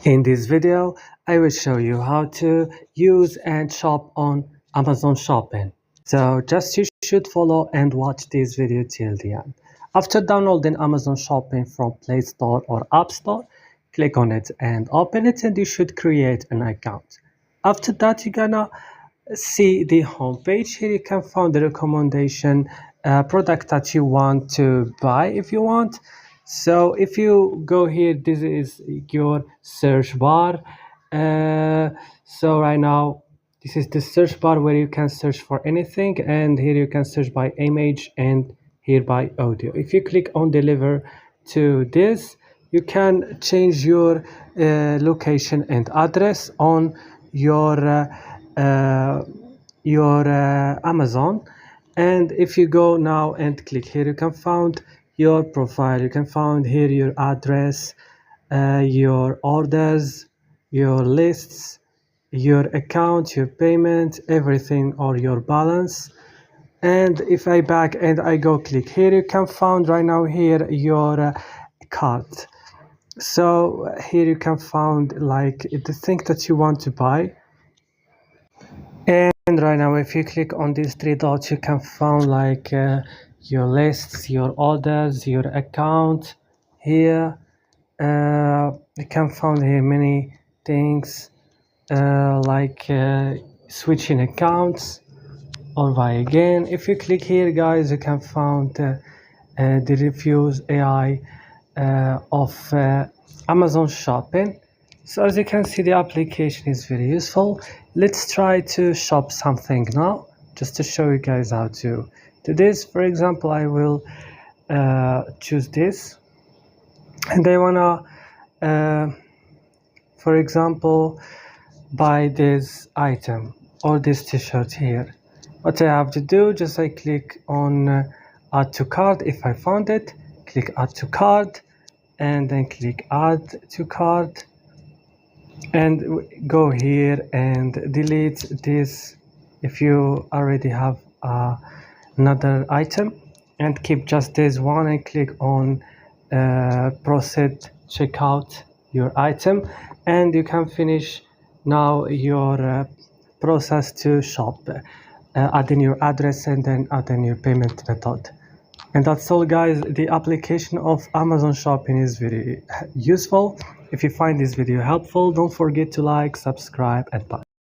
In this video, I will show you how to use and shop on Amazon Shopping. So just you should follow and watch this video till the end. After downloading Amazon Shopping from Play Store or App Store, click on it and open it, and you should create an account. After that, you're gonna see the home page. Here you can find the recommendation product that you want to buy if you want. So if you go here, this is your search bar. So right now this is the search bar where you can search for anything, and here you can search by image and here by audio. If you click on deliver to this, you can change your location and address on your Amazon. And if you go now and click here, you can find your profile, you can find here your address, your orders, your lists, your account, your payment, everything, or your balance. And if I back and I go click here, you can find right now here your cart. So here you can find like the thing that you want to buy. And right now if you click on these three dots, you can find like your lists, your orders, your account. Here you can find here many things like switching accounts or buy again. If you click here, guys, you can find the reviews AI of Amazon Shopping. So as you can see, the application is very useful. Let's try to shop something now, just to show you guys how to do this. For example, I will choose this, and I wanna for example buy this item or this t-shirt here. What I have to do, just I click on add to cart. If I found it, click add to cart, and then click add to cart, and go here and delete this if you already have another item, and keep just this one, and click on proceed checkout your item, and you can finish now your process to shop, adding your address and then adding your payment method. And that's all, guys. The application of Amazon Shopping is very useful. If you find this video helpful, don't forget to like, subscribe, and bye.